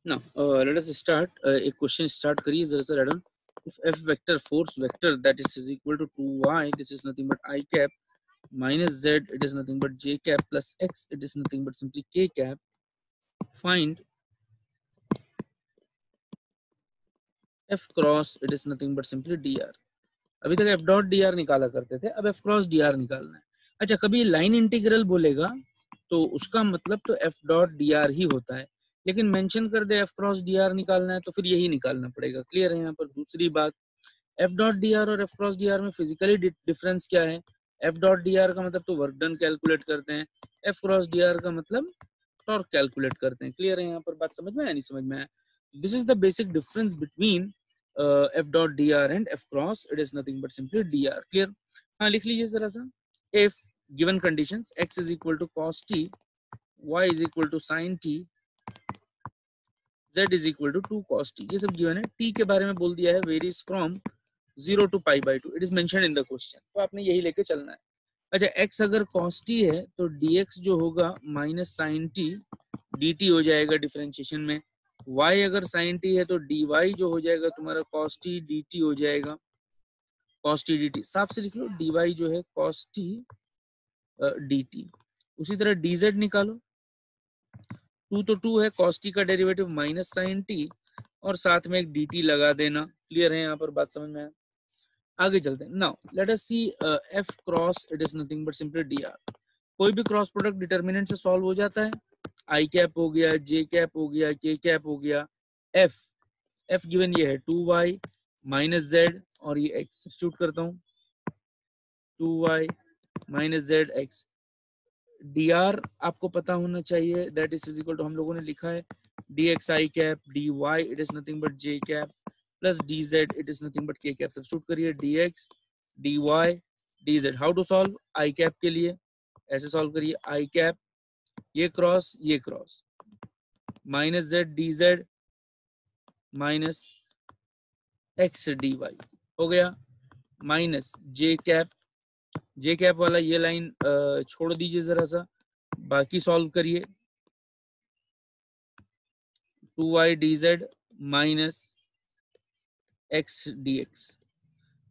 Now, let us start. एक question start करिए जरा सा Radon. If f vector force vector that is equal to 2y, this is nothing but I cap minus z, it is nothing but j cap plus x, it is nothing but simply k cap. Find f cross, it is nothing but simply dr. अभी तक f dot dr निकाला करते थे, अब f cross dr निकालना है. अच्छा, कभी लाइन इंटीग्रल बोलेगा तो उसका मतलब तो f डॉट dr ही होता है, लेकिन मेंशन कर दे f क्रॉस dr निकालना है तो फिर यही निकालना पड़ेगा. क्लियर है यहाँ पर. दूसरी बात, f डॉट dr और f क्रॉस dr में फिजिकली डिफरेंस क्या है? f डॉट dr का मतलब तो वर्क डन कैलकुलेट करते हैं, f क्रॉस dr का मतलब टॉर्क कैलकुलेट करते हैं. क्लियर है यहाँ पर. बात समझ में आया नहीं समझ में आया? This is the basic difference between f dot dr and f cross. It is nothing but simply dr. Clear? हाँ, लिख लीजिए जरा सा. If given conditions x is equal to cos t, y is equal to sin t, z is equal to 2 cos t. ये सब given है. t के बारे में बोल दिया है varies from 0 to pi by 2. It is mentioned in the question. तो आपने यही लेके चलना है. अच्छा, x अगर cos t है तो dx जो होगा माइनस sin t dt हो जाएगा डिफरेंशिएशन में. y अगर sin t है तो dy जो हो जाएगा तुम्हारा cos t dt हो जाएगा. cos t dt साफ से लिख लो. dy जो है cos t dt. उसी तरह dz निकालो. 2 तो 2 है, cos t का डेरिवेटिव माइनस sin t और साथ में एक dt लगा देना. क्लियर है यहाँ पर. बात समझ में आया? आगे चलते हैं. Now let us see f cross, it is nothing but simply dr. कोई भी क्रॉस प्रोडक्ट डिटर्मिनेंट से सॉल्व हो जाता है. आई कैप हो गया, जे कैप हो गया, के कैप हो गया. f गिवन ये है 2y माइनस z और ये x. सब्स्टिट्यूट करता हूँ. 2y minus z x. dr आपको पता होना चाहिए, दैट इज इक्वल टू हम लोगों ने लिखा है dx i cap, dy it is nothing but j cap plus dz it is nothing but k cap. Substitute करिए. dx dy dz. How to solve? i cap के लिए ऐसे solve करिए. i कैप ये cross minus z dz minus x dy हो गया. Minus j cap वाला ये लाइन छोड़ दीजिए जरा सा, बाकी सॉल्व करिए. 2y dz minus x dx.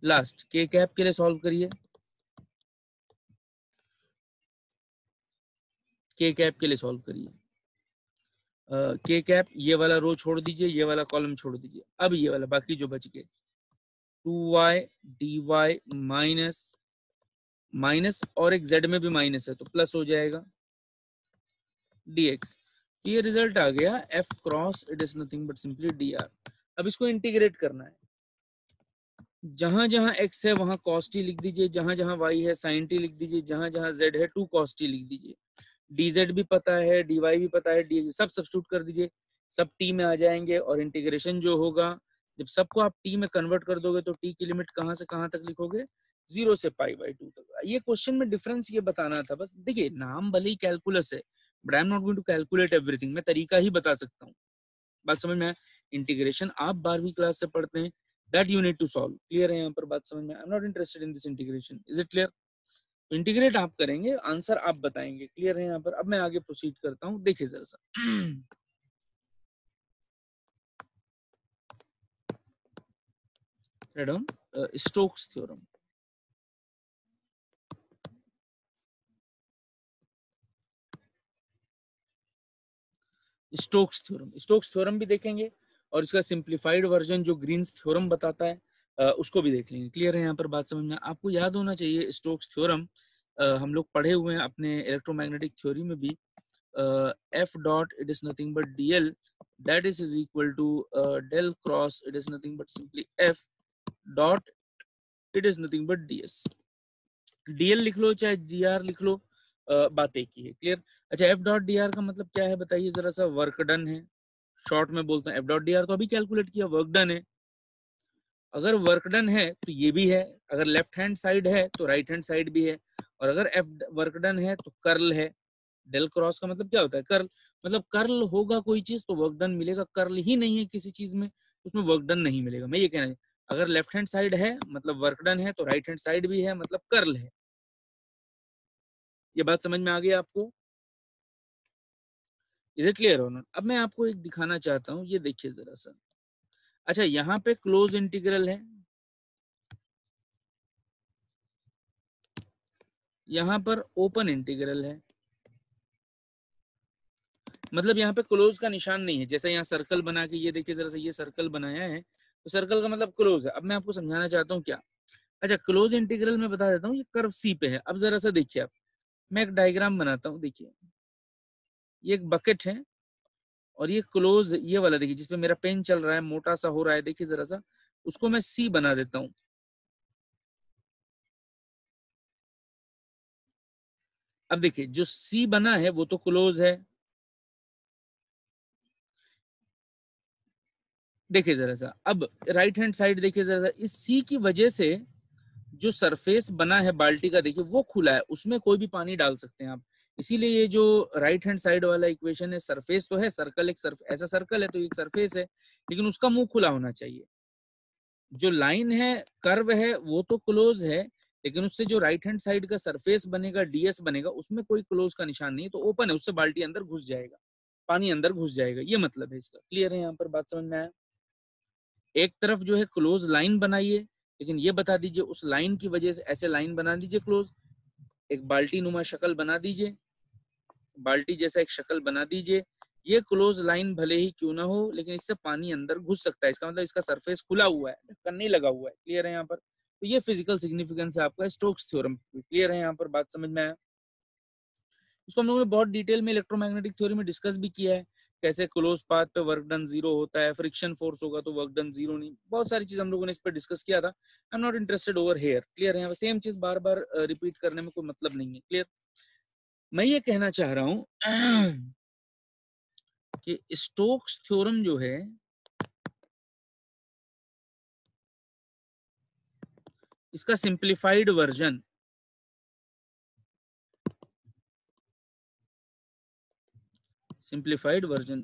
Last k cap के लिए सॉल्व करिए. k कैप के लिए सॉल्व करिए. k कैप ये वाला रो छोड़ दीजिए, ये वाला कॉलम छोड़ दीजिए. अब ये वाला बाकी जो बच गए 2y dy माइनस और एक z में भी माइनस है तो प्लस हो जाएगा dx. ये रिजल्ट आ गया f cross, it is nothing but simply dr. अब इसको इंटीग्रेट करना है. जहां जहां x है वहां cos t लिख दीजिए, जहां जहां y है sin t लिख दीजिए, जहां जहां z है 2 cos t लिख दीजिए. dz भी पता है, dy भी पता है, dx सब सब्स्टिट्यूट कर दीजिए. सब t में आ जाएंगे और इंटीग्रेशन जो होगा, जब सबको आप t में कन्वर्ट कर दोगे तो t की लिमिट कहां से कहां तक लिखोगे? 0 से पाई बाई 2 तक. ये क्वेश्चन में डिफरेंस ये बताना था बस. देखिए, नाम भले ही कैलकुलस है, but I am not going to calculate everything. मैं तरीका ही बता सकता हूँ. बात समझ में आया? इंटीग्रेशन आप 12वीं क्लास से पढ़ते हैं, that you need to solve. Clear है यहाँ पर? बात समझ में? I am not interested in this integration. Is it clear? Integrate आप करेंगे, आंसर आप बताएंगे. क्लियर है यहाँ पर? अब मैं आगे प्रोसीड करता हूँ. देखिए जरा सा. Stokes theorem. स्टोक्स थ्योरम भी देखेंगे और इसका सिंप्लीफाइड वर्जन जो ग्रीन्स थ्योरम बताता है उसको भी देख लेंगे. क्लियर है यहाँ पर? बात समझ में? आपको याद होना चाहिए स्टोक्स थ्योरम हम लोग पढ़े हुए हैं अपने इलेक्ट्रोमैग्नेटिक थ्योरी में भी. f dot it is nothing but dl, that is equal to del cross, it is nothing but simply f dot it is nothing but ds. dl लिख लो चाहे dr लिख लो, बात एक ही है. क्लियर? अच्छा, f डॉट dr का मतलब क्या है बताइए जरा सा. वर्क डन है, शॉर्ट में बोलते हैं. f डॉट dr तो अभी कैलकुलेट किया, वर्क डन है. अगर वर्क डन है तो ये भी है, अगर लेफ्ट हैंड साइड है तो राइट हैंड साइड भी है, और अगर f वर्क डन है तो कर्ल है. डेल क्रॉस का मतलब क्या होता है? कर्ल. मतलब कर्ल होगा कोई चीज तो वर्क डन मिलेगा, कर्ल ही नहीं है किसी चीज में उसमें वर्क डन नहीं मिलेगा. मैं ये कहना है, अगर लेफ्ट हैंड साइड है मतलब वर्क डन है, तो राइट हैंड साइड भी है मतलब कर्ल है. ये बात समझ में आ गई आपको? इज इट क्लियर और नॉट? अब मैं आपको एक दिखाना चाहता हूँ, ये देखिए जरा सा। अच्छा, यहाँ पे क्लोज इंटीग्रल है, यहाँ पर ओपन इंटीग्रल है, मतलब यहाँ पे क्लोज का निशान नहीं है। जैसे यहाँ सर्कल बना के, ये देखिए जरा सा, ये सर्कल बनाया है, तो सर्कल का मतलब क्लोज है। अब मैं आपको समझाना चाहता हूँ क्या। अच्छा, क्लोज इंटीग्रल में बता देता हूँ, ये कर्व सी पे है। अब जरा सा देखिए आप, मैं एक डायग्राम बनाता हूँ। देखिए, ये एक बकेट है और ये क्लोज, ये वाला देखिए जिसपे मेरा पेन चल रहा है, मोटा सा हो रहा है, देखिए जरा सा, उसको मैं सी बना देता हूँ। अब देखिए, जो सी बना है वो तो क्लोज है। देखिए जरा सा, अब राइट हैंड साइड देखिए जरा सा, इस सी की वजह से जो सरफेस बना है बाल्टी का, देखिए वो खुला है, उसमें कोई भी पानी डाल सकते हैं आप। इसीलिए ये जो राइट हैंड साइड वाला इक्वेशन है, सरफेस तो है, सर्कल एक ऐसा सर्कल है तो एक सरफेस है, लेकिन उसका मुंह खुला होना चाहिए। जो लाइन है, कर्व है, वो तो क्लोज है, लेकिन उससे जो राइट हैंड साइड का सरफेस बनेगा, डीएस बनेगा, उसमें कोई क्लोज का निशान नहीं है, तो ओपन है, उससे बाल्टी अंदर घुस जाएगा, पानी अंदर घुस जाएगा, ये मतलब है इसका। क्लियर है यहाँ पर, बात समझ में आया? एक तरफ जो है क्लोज लाइन बनाइए, लेकिन ये बता दीजिए उस लाइन की वजह से ऐसे लाइन बना दीजिए क्लोज, एक बाल्टी नुमा शक्ल बना दीजिए, बाल्टी जैसा एक शक्ल बना दीजिए। ये क्लोज लाइन भले ही क्यों ना हो, लेकिन इससे पानी अंदर घुस सकता है, इसका मतलब इसका सरफेस खुला हुआ है, ढक्कन नहीं लगा हुआ है। क्लियर है यहाँ पर? तो ये फिजिकल सिग्निफिकेंस है आपका स्टोक्स थ्योरम। क्लियर है यहाँ पर, बात समझ में आया? इसको हम लोगों ने बहुत डिटेल में इलेक्ट्रोमैग्नेटिक थ्योरी में डिस्कस भी किया है, कैसे क्लोज पाथ पे वर्क डन जीरो होता है, फ्रिक्शन फोर्स होगा तो वर्क डन जीरो नहीं, बहुत सारी चीज हम लोगों ने इस पर डिस्कस किया था। आई am not interested over here. Clear है? सेम चीज बार बार रिपीट करने में कोई मतलब नहीं है। क्लियर? मैं ये कहना चाह रहा हूं कि स्टोक्स थ्योरम जो है, इसका simplified version,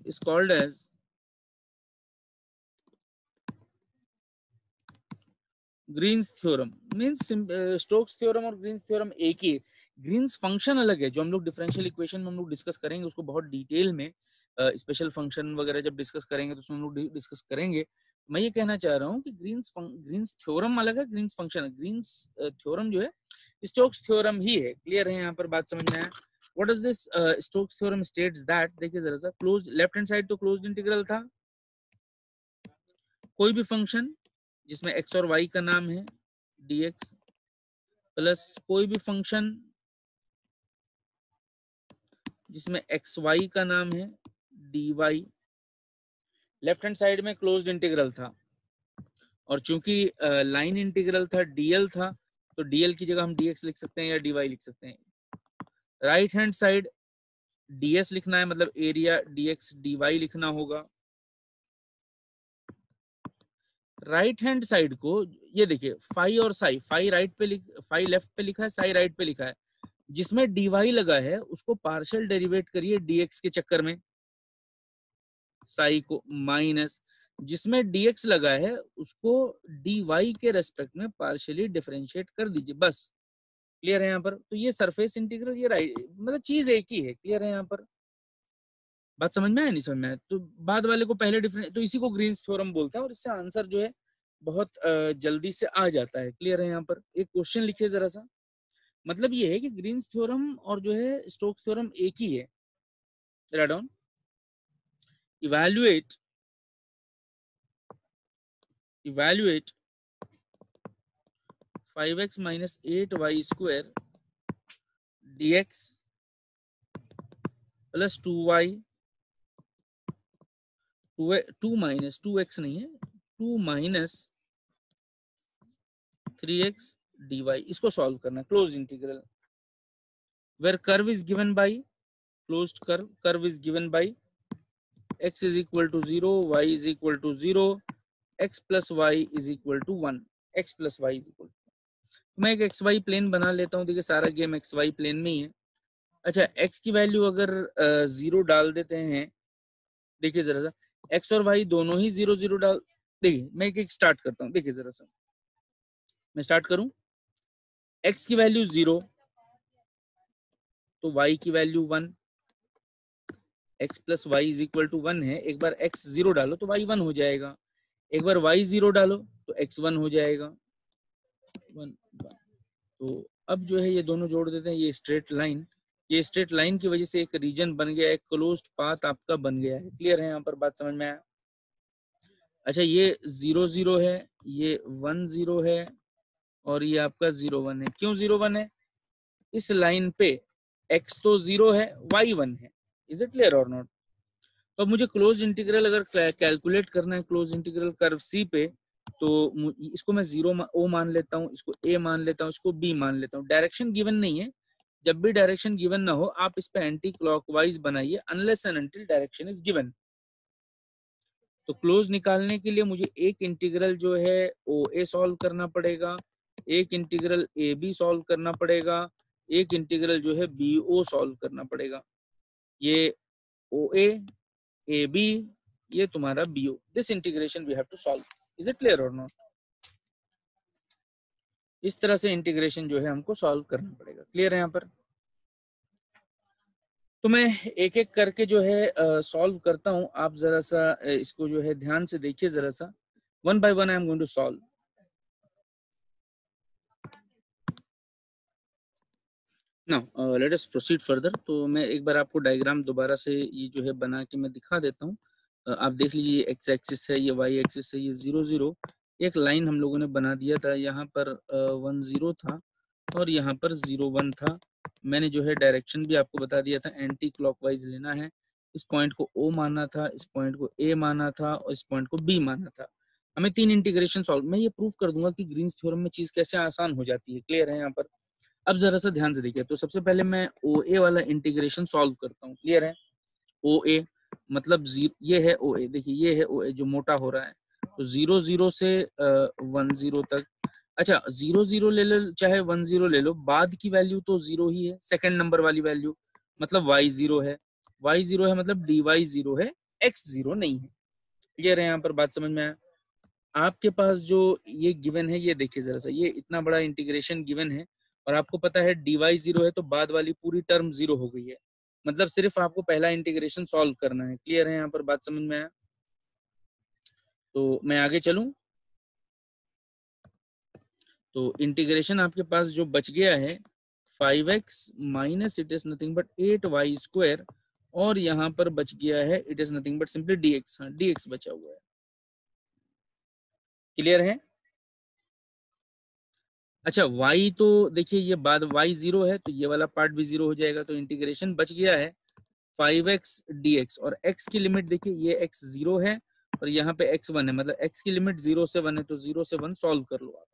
is called as Green's theorem. Means Stokes theorem और ग्रीन्स थ्योरम एक ही है। ग्रीन्स फंक्शन अलग है, जो हम लोग डिफरेंशियल इक्वेशन में हम लोग डिस्कस करेंगे उसको बहुत डिटेल में, स्पेशल फंक्शन वगैरह जब डिस्कस करेंगे तो उसमें हम लोग डिस्कस करेंगे। मैं ये कहना चाह रहा हूँ कि ग्रीन्स थ्योरम अलग है, ग्रीन्स फंक्शन है। ग्रीन्स थ्योरम जो है स्टोक्स थ्योरम ही है। क्लियर है यहाँ पर, बात समझ में आया? What is this Stokes theorem states that, देखिए जरा सा, क्लोज लेफ्ट हैंड साइड तो क्लोज्ड इंटीग्रल था, कोई भी फंक्शन जिसमें x और y का नाम है dx, प्लस कोई भी फंक्शन जिसमें एक्स वाई का नाम है dy, लेफ्ट हैंड साइड में क्लोज्ड इंटीग्रल था, और चूंकि लाइन इंटीग्रल था, dl था, तो dl की जगह हम dx लिख सकते हैं या dy लिख सकते हैं। राइट हैंड साइड ds लिखना है, मतलब एरिया dx dy लिखना होगा। राइट हैंड साइड को ये देखिए, फाई और साई, फाई लेफ्ट पे लिखा है, साई राइट पे लिखा है, जिसमें dy लगा है उसको पार्शियल डेरिवेट करिए dx के चक्कर में, साई को माइनस, जिसमें dx लगा है उसको dy के रेस्पेक्ट में पार्शियली डिफरेंशिएट कर दीजिए, बस। क्लियर है यहाँ पर? तो ये सरफेस इंटीग्रल, ये राइट, मतलब चीज एक ही है। क्लियर है यहाँ पर, बात समझ में आया नहीं समझ में आया? तो बाद वाले को पहले डिफरेंट, तो इसी को ग्रीन्स थ्योरम बोलते हैं, और इससे आंसर जो है बहुत जल्दी से आ जाता है। क्लियर है यहाँ पर? एक क्वेश्चन लिखिए जरा सा, मतलब ये है कि ग्रीन्स थ्योरम और जो है स्टोक्स थ्योरम एक ही है। Write down, evaluate evaluate 5x minus 8y square dx plus 2y 2 minus 2x नहीं है, 2 माइनस 3x dy, इसको सॉल्व करना, close integral where curve is given by, closed curve is given by x is equal to 0, y is equal to 0, x plus y is equal to 1, x plus y is equal to, मैं एक xy plane बना लेता हूँ। देखिए सारा game xy plane में ही है। अच्छा, x की वैल्यू अगर 0 डाल देते हैं, देखिए जरा सा, x और y दोनों ही 0 0 डाल, देखिए मैं एक स्टार्ट करता हूँ, देखिए जरा सा, मैं स्टार्ट करूं, x की वैल्यू 0 तो y की value 1, x plus y is equal to 1 है, एक बार x 0 डालो तो y 1 हो जाएगा, एक बार y 0 डालो तो x 1 हो जाएगा, 1 1। तो अब जो है ये दोनों जोड़ देते हैं, ये स्ट्रेट लाइन, ये स्ट्रेट लाइन की वजह से एक रीजन बन गया है, क्लोज्ड पाथ आपका बन गया है। क्लियर है यहाँ पर, बात समझ में आया? अच्छा, ये 0 0 है, ये 1 0 है और ये आपका 0 1 है। क्यों 0 1 है? इस लाइन पे x तो 0 है, y 1 है। इज इट क्लियर और नॉट? तो अब मुझे क्लोज इंटीग्रल अगर कैलकुलेट करना है, क्लोज इंटीग्रल कर्व सी पे, तो इसको मैं 0 ओ मान लेता हूँ, इसको a मान लेता हूँ, इसको b मान लेता हूँ। डायरेक्शन गिवन नहीं है, जब भी डायरेक्शन गिवन ना हो आप इस पे एंटी क्लॉकवाइज बनाइए, unless and until direction is given. तो क्लोज निकालने के लिए मुझे एक इंटीग्रल जो है ओ ए सॉल्व करना पड़ेगा, एक इंटीग्रल ए बी सॉल्व करना पड़ेगा, एक इंटीग्रल जो है बी ओ सॉल्व करना पड़ेगा। ये ओ ए बी, ये तुम्हारा B O, this integration we have to solve. Is it clear और नॉट? इस तरह से इंटीग्रेशन जो है हमको सॉल्व करना पड़ेगा। क्लियर है यहाँ पर? तो मैं एक एक करके जो है सॉल्व करता हूँ, आप जरा सा इसको जो है ध्यान से देखिए जरा सा। One by one I am going to solve. Now let us proceed further. तो मैं एक बार आपको डायग्राम दोबारा से ये जो है बना के मैं दिखा देता हूँ। आप देख लीजिए, ये एक्स एक्सिस है, ये वाई एक्सिस है, ये 0 0, एक लाइन हम लोगों ने बना दिया था। यहाँ पर 1 0 था और यहाँ पर 0 1 था। मैंने जो है डायरेक्शन भी आपको बता दिया था, एंटी क्लॉकवाइज लेना है। इस पॉइंट को ओ माना था, इस पॉइंट को ए माना था और इस पॉइंट को बी माना था। हमें 3 इंटीग्रेशन सॉल्व, मैं ये प्रूव कर दूंगा कि ग्रीन्स थ्योरम में चीज कैसे आसान हो जाती है। क्लियर है यहाँ पर? अब जरा सा ध्यान से देखिए। तो सबसे पहले मैं ओ ए वाला इंटीग्रेशन सॉल्व करता हूँ। क्लियर है? ओ ए मतलब ये है ओ ए, देखिए ये है ओ ए जो मोटा हो रहा है। तो 0 0 से 1 0 तक। अच्छा, 0 0 ले लो चाहे 1 0 ले लो, बाद की वैल्यू तो 0 ही है, सेकंड नंबर वाली वैल्यू, मतलब y 0 है, y 0 है मतलब dy 0 है, x 0 नहीं है। क्लियर है यहाँ पर? बात समझ में आया? आपके पास जो ये गिवन है, ये देखिए जरा सा, ये इतना बड़ा इंटीग्रेशन गिवन है और आपको पता है dy 0 है, तो बाद वाली पूरी टर्म 0 हो गई है, मतलब सिर्फ आपको पहला इंटीग्रेशन सॉल्व करना है। क्लियर है यहाँ पर? बात समझ में आया? तो मैं आगे चलूं। तो इंटीग्रेशन आपके पास जो बच गया है 5x minus it is nothing but 8y square, और यहाँ पर बच गया है it is nothing but simply dx। हाँ, dx बचा हुआ है। क्लियर है? अच्छा, y तो देखिए ये बाद y 0 है तो ये वाला पार्ट भी 0 हो जाएगा, तो इंटीग्रेशन बच गया है 5x dx। और x की लिमिट देखिए, ये x 0 है और यहाँ पे x 1 है, मतलब x की लिमिट 0 से 1 है, तो 0 से 1 सॉल्व कर लो आप।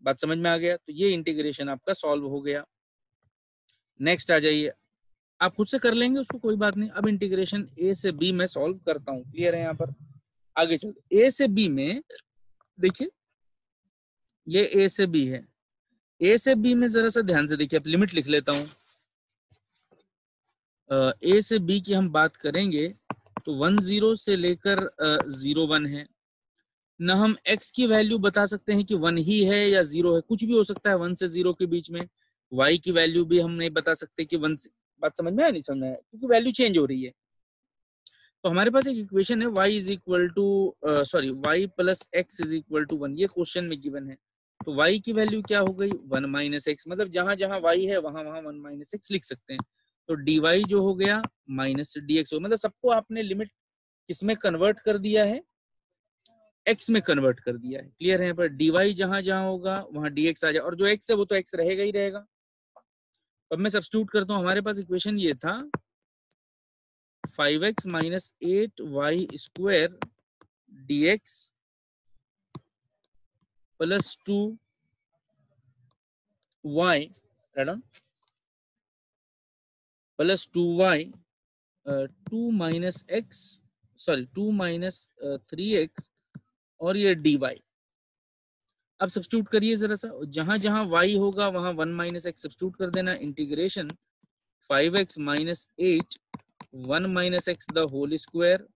बात समझ में आ गया? तो ये इंटीग्रेशन आपका सॉल्व हो गया। नेक्स्ट आ जाइए, आप खुद से कर लेंगे उसको, कोई बात नहीं। अब इंटीग्रेशन a से b में सॉल्व करता हूँ। क्लियर है यहाँ पर? आगे चलते, a से b में देखिए, ये a से b है, a से b में जरा सा ध्यान से देखिए, अब लिमिट लिख लेता हूँ। a से b की हम बात करेंगे तो 1 0 से लेकर 0 1 है ना। हम x की वैल्यू बता सकते हैं कि 1 ही है या 0 है, कुछ भी हो सकता है 1 से 0 के बीच में। y की वैल्यू भी हम नहीं बता सकते कि 1 से, बात समझ में आया नहीं समझ में आया, क्योंकि वैल्यू चेंज हो रही है। तो हमारे पास एक इक्वेशन है y is equal to sorry y plus x is equal to 1, ये क्वेश्चन में गिवन है। तो y की वैल्यू क्या हो गई? 1 माइनस एक्स, मतलब जहां जहां y है वहां वहां 1 माइनस एक्स लिख सकते हैं। तो dy जो हो गया माइनस dx हो, मतलब सबको आपने लिमिट किसमें कन्वर्ट कर दिया है? x में कन्वर्ट कर दिया है। क्लियर है? यहाँ पर dy जहां जहां होगा वहां dx आ जाए, और जो x है वो तो x रहेगा ही रहेगा। अब मैं सब्स्टिट्यूट करता हूँ, हमारे पास इक्वेशन ये था 5x minus 8y square dx plus 2y plus 2y 2 minus x, sorry 2 minus 3x और ये dy। अब सब्स्टिट्यूट करिए जरा सा, जहां जहां y होगा वहां 1 माइनस एक्स सब्स्टिट्यूट कर देना। Integration 5x minus 8 1 minus x the whole square,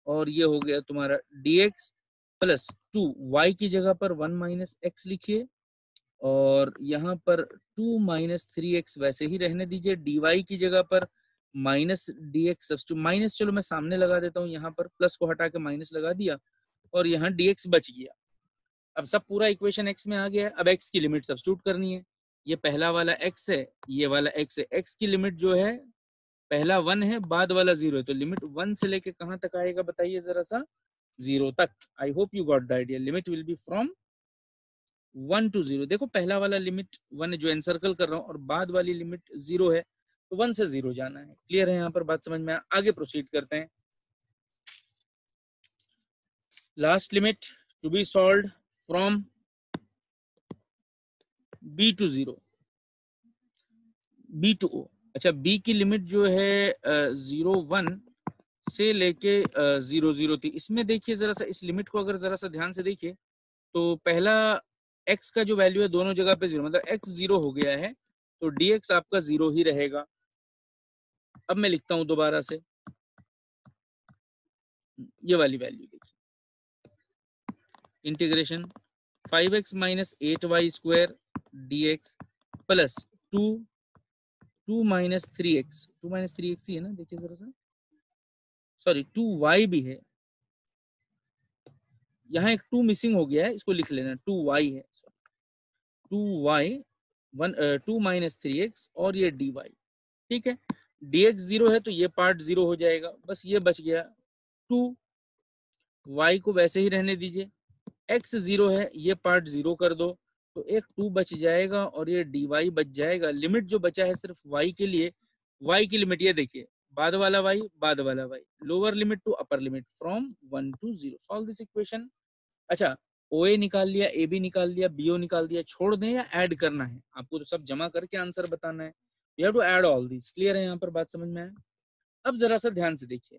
और ये हो गया तुम्हारा dx प्लस 2 y की जगह पर 1 माइनस एक्स लिखिए, और यहाँ पर 2 माइनस 3x वैसे ही रहने दीजिए। dy की जगह पर minus D x substitute, minus चलो मैं सामने लगा देता हूँ, यहाँ पर प्लस को हटा के माइनस लगा दिया और यहाँ डी एक्स बच गया। अब सब पूरा इक्वेशन एक्स में आ गया है। अब एक्स की लिमिट सब्स्टिट्यूट करनी है। ये पहला वाला एक्स है, ये वाला एक्स है। एक्स की लिमिट जो है पहला 1 है, बाद वाला 0 है, तो लिमिट 1 से लेके कहाँ तक आएगा बताइए जरा सा, 0 तक। आई hope you got the idea. Limit will be from 1 to 0। देखो पहला वाला लिमिट 1 है जो एनसर्कल कर रहा हूँ, और बाद वाली लिमिट 0 है, तो 1 से 0 जाना है। क्लियर है यहाँ पर बात समझ में? आगे प्रोसीड करते हैं। Last limit to be solved from b to 0, b to o। अच्छा, b की लिमिट जो है 0 1 से लेके 0 0 थी। इसमें देखिए जरा सा, इस लिमिट को अगर जरा सा ध्यान से देखिए तो पहला x का जो वैल्यू है दोनों जगह पे 0, मतलब x 0 हो गया है, तो dx आपका 0 ही रहेगा। अब मैं लिखता हूं दोबारा से, ये वाली वैल्यू देखिए, integration 5x minus 8y square dx plus 2 minus 3x, 2 minus 3x ही है ना, देखिए जरा सा, सॉरी 2y भी है, यहाँ एक 2 मिसिंग हो गया है, इसको लिख लेना, 2y है, 2y 2 माइनस 3x और ये dy। ठीक है, dx 0 है तो ये पार्ट 0 हो जाएगा, बस ये बच गया 2, y को वैसे ही रहने दीजिए, x 0 है, ये पार्ट 0 कर दो तो एक 2 बच जाएगा और ये dy बच जाएगा। लिमिट जो बचा है सिर्फ y के लिए, y की लिमिट ये देखिए, बाद वाला y, बाद वाला y, lower limit to upper limit from 1 to 0। Solve this equation. अच्छा, OA निकाल लिया, AB निकाल लिया, BO निकाल दिया, छोड़ दें या ऐड करना है आपको? तो सब जमा करके आंसर बताना है, you have to add all this. Clear है यहाँ पर बात समझ में आया? अब जरा सा ध्यान से देखिए,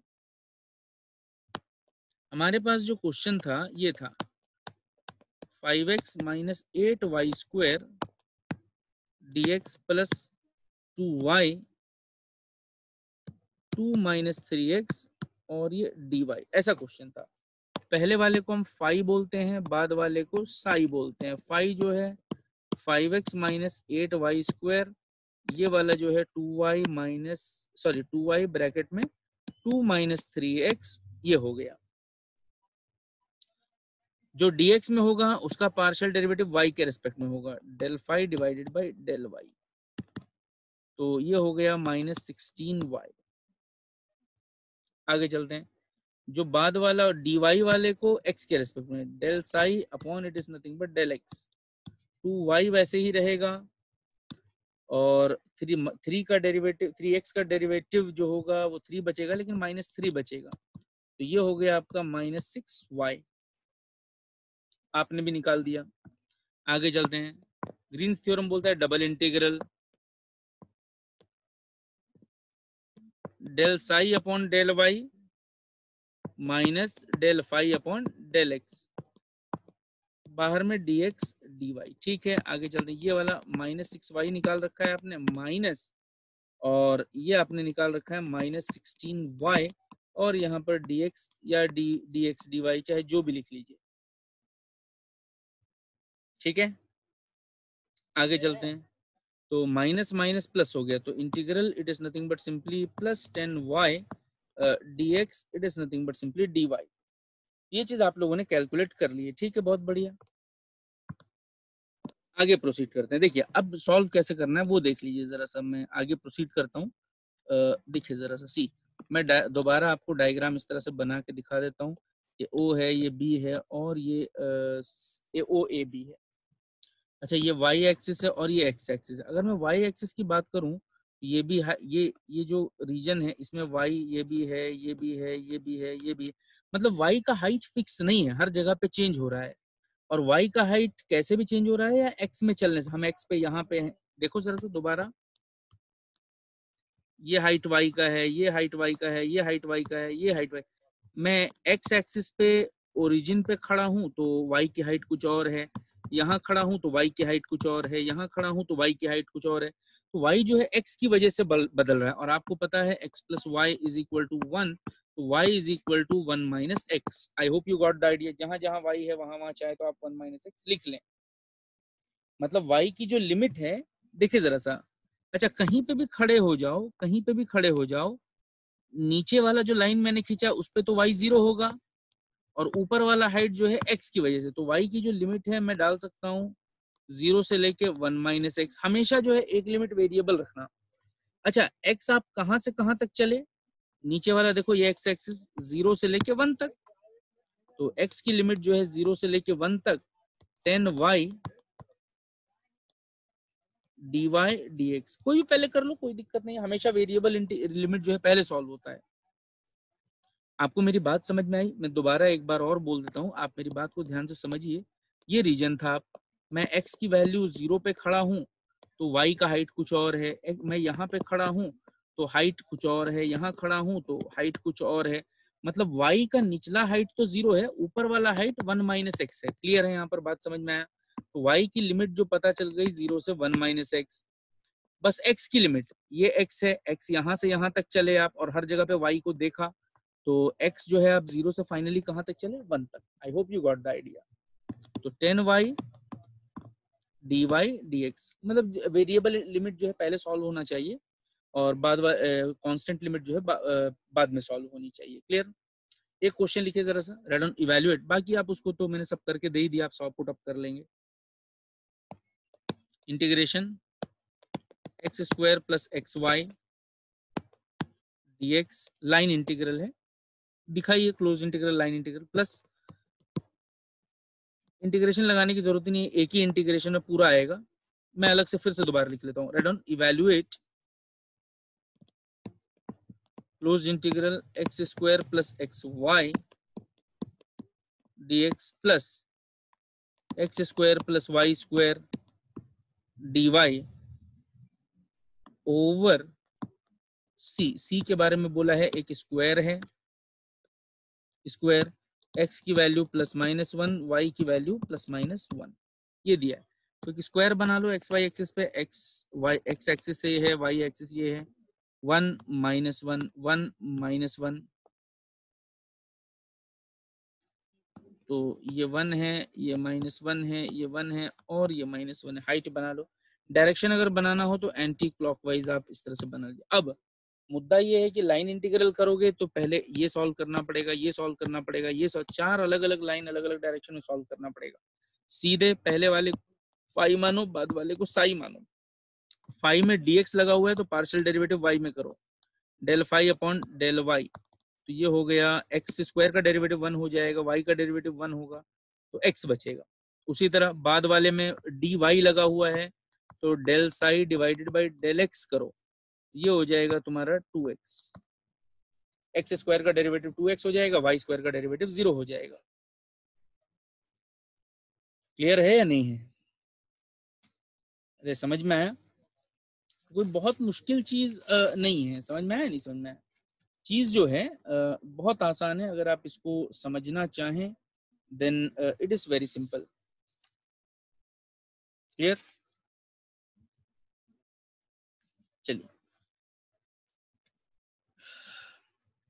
हमारे पास जो क्वेश्चन था ये था 5x minus 8y square dx plus 2y 2 minus 3x और ये dy, ऐसा क्वेश्चन था। पहले वाले को हम फाई बोलते हैं, बाद वाले को साई बोलते हैं। फाई जो है 5x माइनस 8y स्क्वायर, ये वाला जो है 2y minus, sorry 2y bracket में 2 माइनस 3x, ये हो गया। जो dx में होगा उसका पार्शियल डेरिवेटिव y के रेस्पेक्ट में होगा, del phi divided by del y, तो ये हो गया माइनस 16y। आगे चलते हैं, जो बाद वाला dy वाले को x के रेस्पेक्ट में, del psi upon it is nothing but del x, 2y वैसे ही रहेगा और 3 का डेरिवेटिव, 3x का डेरिवेटिव जो होगा वो 3 बचेगा, लेकिन माइनस 3 बचेगा, तो ये हो गया आपका माइनस 6y। आपने भी निकाल दिया। आगे चलते हैं, ग्रीन्स थ्योरम बोलता है double integral del psi upon del y minus del phi upon del x, बाहर में dx dy। ठीक है, आगे चलते हैं, ये वाला माइनस 6y निकाल रखा है आपने, माइनस, और ये आपने निकाल रखा है माइनस 16y, और यहाँ पर dx या dx dy चाहे जो भी लिख लीजिए। ठीक है, आगे चलते हैं, तो माइनस माइनस प्लस हो गया, तो integral it is nothing but simply plus 10y dx it is nothing but simply dy। ये चीज आप लोगों ने कैलकुलेट कर ली है। ठीक है, बहुत बढ़िया। आगे प्रोसीड करते हैं। देखिए अब सॉल्व कैसे करना है वो देख लीजिए जरा सा, मैं आगे प्रोसीड करता हूँ। देखिए जरा सा, सी मैं दोबारा आपको डायग्राम इस तरह से बना के दिखा देता हूँ। ये O है, ये B है, और ये OAB है। अच्छा, ये y एक्सिस है और ये x एक्सिस है। अगर मैं y एक्सिस की बात करूं, ये भी ये जो रीजन है इसमें y, ये भी है, ये भी है, ये भी है, ये भी है, मतलब y का हाइट फिक्स नहीं है, हर जगह पे चेंज हो रहा है। और y का हाइट कैसे भी चेंज हो रहा है, या x में चलने से, हम x पे यहाँ पे हैं, देखो जरा से दोबारा, ये हाइट y का है, ये हाइट y का है, ये हाइट y का है, ये हाइट y। मैं x एक्सिस पे ओरिजिन पे खड़ा हूँ तो y की हाइट कुछ और है, यहाँ खड़ा हूँ तो y की हाइट कुछ और है, यहाँ खड़ा हूँ तो y की हाइट कुछ और है। तो y जो है x की वजह से बदल रहा है, और आपको पता है x plus y is equal to 1, तो y is equal to 1 minus x. I hope you got the idea. जहां जहां y है वहां वहां चाहे तो आप 1 माइनस एक्स लिख लें। मतलब y की जो लिमिट है, देखिए जरा सा, अच्छा, कहीं पे भी खड़े हो जाओ, कहीं पे भी खड़े हो जाओ, नीचे वाला जो लाइन मैंने खींचा उस पे तो y 0 होगा और ऊपर वाला हाइट जो है x की वजह से, तो y की जो लिमिट है मैं डाल सकता हूँ 0 से लेके 1 माइनस एक्स। हमेशा जो है एक लिमिट वेरिएबल रखना। अच्छा, x आप कहां से कहां तक चले, नीचे वाला देखो ये x एक्सिस 0 से लेके 1 तक, तो x की लिमिट जो है 0 से लेके 1 तक 10y dy dx। कोई भी पहले कर लो, कोई दिक्कत नहीं, हमेशा वेरिएबल लिमिट जो है पहले सॉल्व होता है। आपको मेरी बात समझ में आई? मैं दोबारा एक बार और बोल देता हूँ, आप मेरी बात को ध्यान से समझिए। ये रीजन था, मैं x की वैल्यू 0 पे खड़ा हूँ तो y का हाइट कुछ और है, मैं यहाँ पे खड़ा हूँ तो हाइट कुछ और है, यहाँ खड़ा हूँ तो हाइट कुछ और है। मतलब y का निचला हाइट तो 0 है, ऊपर वाला हाइट 1 माइनस एक्स है। क्लियर है? यहाँ पर बात समझ में आया? तो y की लिमिट जो पता चल गई 0 से 1 माइनस एक्स, बस x की लिमिट ये x है, x यहाँ से यहाँ तक चले आप और हर जगह पे y को देखा तो x जो है आप 0 से फाइनली कहाँ तक चले, 1 तक। आई hope you got the idea. तो 10y dy dx, मतलब वेरिएबल लिमिट जो है पहले सॉल्व होना चाहिए और बाद कांस्टेंट लिमिट जो है बाद में सॉल्व होनी चाहिए। क्लियर? एक क्वेश्चन लिखिए जरा सा, रेड ऑन इवैल्यूएट, बाकी आप उसको तो मैंने सब करके दे ही दिया, आप सॉल्व पुट अप कर लेंगे। Integration x square plus x y dx, line integral है, दिखाइए close integral, line integral plus, integration लगाने की जरूरत नहीं है, एक ही इंटीग्रेशन में पूरा आएगा। मैं अलग से फिर से दोबारा लिख लेता हूँ, read on evaluate close integral x square plus x y dx plus x square plus y square dy over C के बारे में बोला है, एक स्क्वायर है, स्क्वायर x की वैल्यू प्लस माइनस 1, y की वैल्यू प्लस माइनस 1, ये दिया है। तो स्क्वायर बना लो एक्स वाई एक्सिस पे, एक्स एक्सिस से ये है, वाई एक्सिस ये है, 1 माइनस 1 1 माइनस 1, तो ये 1 है, ये माइनस 1 है, ये 1 है और ये माइनस 1 है। हाइट बना लो, डायरेक्शन अगर बनाना हो तो एंटी क्लॉकवाइज आप इस तरह से बना लीजिए। अब मुद्दा ये है कि लाइन इंटीग्रल करोगे तो पहले ये सॉल्व करना पड़ेगा, ये सॉल्व करना पड़ेगा, ये चार अलग अलग लाइन अलग अलग डायरेक्शन में सॉल्व करना पड़ेगा। सीधे पहले वाले फाई मानो, बाद वाले को साई मानो। फाई में dx लगा हुआ है तो पार्शियल डेरिवेटिव y में करो, del phi upon del y, तो ये हो गया एक्स स्क्वायर का डेरिवेटिव 1 हो जाएगा, y का डेरिवेटिव 1 होगा तो x बचेगा। उसी तरह बाद वाले में dy लगा हुआ है तो del psi divided by del x करो, ये हो जाएगा तुम्हारा 2x, एक्स स्क्वायर का डेरिवेटिव 2x हो जाएगा, वाई स्क्वायर का डेरिवेटिव 0 हो जाएगा। क्लियर है या नहीं है? अरे समझ में आया? कोई बहुत मुश्किल चीज नहीं है, समझ में आया? नहीं समझ में आया? चीज जो है बहुत आसान है, अगर आप इसको समझना चाहें then it is very simple. Clear? चलिए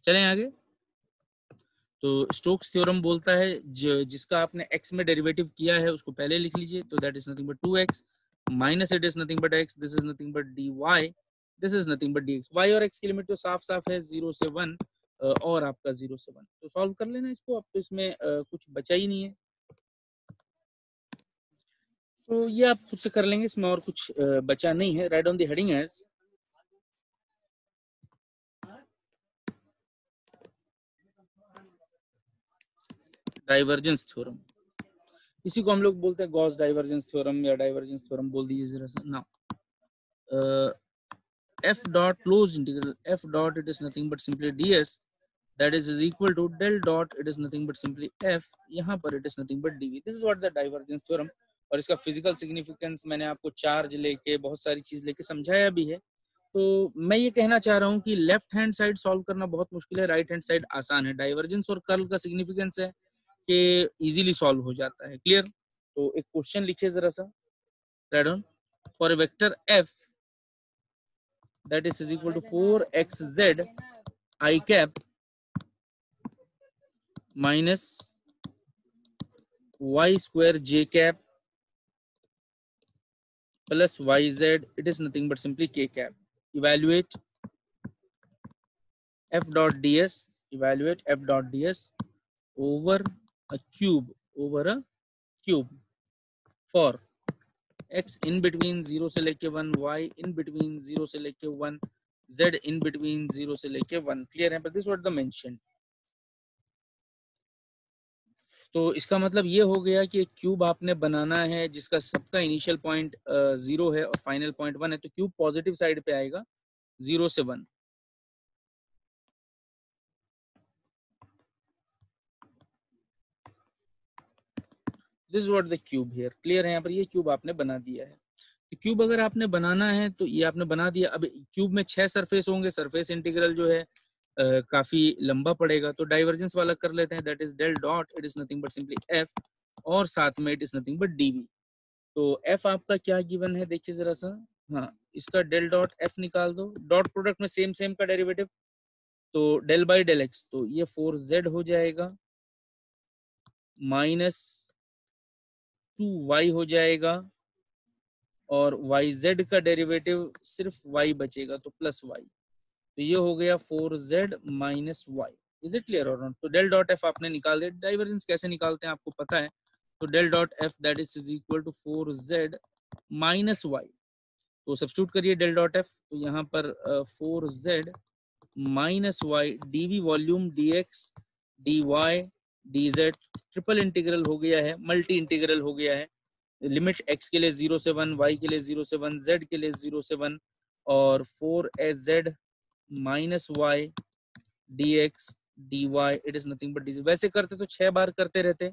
चलें आगे। तो स्टोक्स थ्योरम बोलता है जिसका आपने x में डेरिवेटिव किया है उसको पहले लिख लीजिए, तो that is nothing but 2x minus it is nothing but x, this is nothing but dy, this is nothing but dx। y और x की लिमिट तो साफ साफ है 0 से 1 और आपका 0 से 1, तो सॉल्व कर लेना इसको, अब तो इसमें कुछ बचा ही नहीं है, तो ये आप खुद से कर लेंगे, इसमें और कुछ बचा नहीं है। Write on the heading as divergence theorem, इसी को हम लोग बोलते हैं गॉस डाइवर्जेंस थ्योरम या डाइवर्जेंस थ्योरम बोल दीजिए जरा सा ना। f dot closed integral f dot it is nothing but simply ds, that is equal to del dot it is nothing but simply f, यहाँ पर it is nothing but dv। this is what the divergence theorem, और इसका physical significance मैंने आपको charge लेके बहुत सारी चीज लेके समझाया भी है। तो मैं ये कहना चाह रहा हूँ कि लेफ्ट हैंड साइड सॉल्व करना बहुत मुश्किल है, राइट हैंड साइड आसान है। डाइवर्जेंस और कर्ल का सिग्निफिकेंस है कि इजीली सॉल्व हो जाता है। क्लियर? तो एक क्वेश्चन लिखिए जरा सा, right on, for vector f that is equal to 4xz I cap minus y square j cap plus yz, it is nothing but simply k cap. Evaluate f dot ds, evaluate f dot ds over a cube, for x in between 0 से लेके 1, y in between 0 से लेके 1, z in between 0 से लेके 1. Clear है? This what the mention. तो इसका मतलब ये हो गया कि एक क्यूब आपने बनाना है जिसका सबका इनिशियल पॉइंट 0 है और फाइनल पॉइंट 1 है, तो क्यूब पॉजिटिव साइड पे आएगा 0 से 1. This is what the cube here. Clear है? यहाँ पर ये क्यूब आपने बना दिया है. तो क्यूब अगर आपने बनाना है तो ये आपने बना दिया. अब क्यूब में 6 सरफेस होंगे. सरफेस इंटीग्रल जो है काफी लंबा पड़ेगा, तो डाइवर्जेंस वाला कर लेते हैं. That is del dot, it is nothing but simply F, और साथ में it is nothing but dv. तो एफ आपका क्या गिवन है देखिए जरा सा. हाँ, इसका डेल डॉट एफ निकाल दो. डॉट प्रोडक्ट में सेम सेम का डेरिवेटिव, तो डेल बाई डेल एक्स, तो ये 4z हो जाएगा माइनस 2y हो जाएगा, और yz का डेरिवेटिव सिर्फ y बचेगा तो प्लस y. तो ये हो गया 4z minus y. Is it clear और नॉट? तो डेल डॉट एफ आपने निकाल दिया. डाइवर्जेंस कैसे निकालते हैं आपको पता है. तो del dot F that is equal to 4z minus y. तो सब्स्टिट्यूट करिए डेल डॉट एफ. तो यहाँ पर 4z minus y dv volume dx dy dz triple integral हो गया है, मल्टी इंटीग्रल हो गया है. लिमिट x के लिए 0 से 1, y के लिए 0 से 1, z के लिए 0 से 1, और 4z minus y dx dy it is nothing but dz. वैसे करते तो 6 बार करते रहते.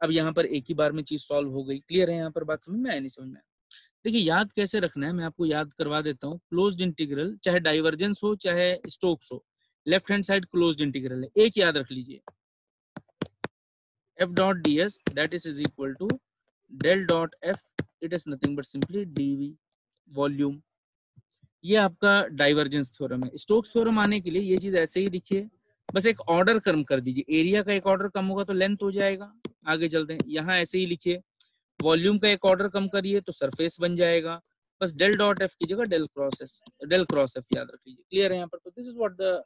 अब यहाँ पर एक ही बार में चीज सॉल्व हो गई. क्लियर है? यहाँ पर बात समझ में आया? नहीं समझ में आया? देखिए याद कैसे रखना है मैं आपको याद करवा देता हूँ. क्लोज्ड इंटीग्रल चाहे डाइवर्जेंस हो चाहे स्टोक्स हो, left hand side closed integral है. एक याद रख लीजिए, f dot ds that is equal to del dot f, it is nothing but simply dv volume. ये आपका डाइवर्जेंस थ्योरम है. स्टोक्स थ्योरम आने के लिए ये चीज ऐसे ही लिखिए, बस एक ऑर्डर कम कर दीजिए. एरिया का एक ऑर्डर कम होगा तो लेंथ हो जाएगा. आगे चलते हैं. यहाँ ऐसे ही लिखिए, वॉल्यूम का एक ऑर्डर कम करिए तो सरफेस बन जाएगा. बस डेल डॉट एफ की जगह डेल क्रॉस एफ याद रख लीजिए. क्लियर है यहाँ पर? तो this is what the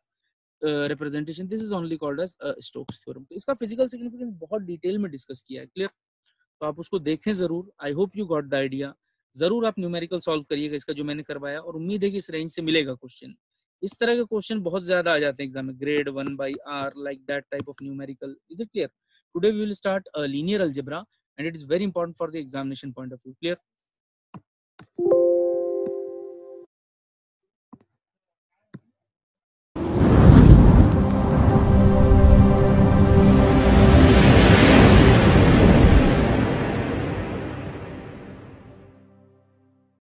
representation, this is only called as Stokes theorem. तो इसका फिजिकल सिग्निफिकेंस बहुत डिटेल में डिस्कस किया है. क्लियर? तो आप उसको देखें जरूर. I hope you got the idea. जरूर आप न्यूमेरिकल सॉल्व करिएगा इसका जो मैंने करवाया, और उम्मीद है कि इस रेंज से मिलेगा क्वेश्चन. इस तरह के क्वेश्चन बहुत ज्यादा आ जाते हैं एग्जाम में. Grade 1 by r like that type of numerical. Is it clear? Today we will start a linear algebra and it is very important for the examination point of view. Clear?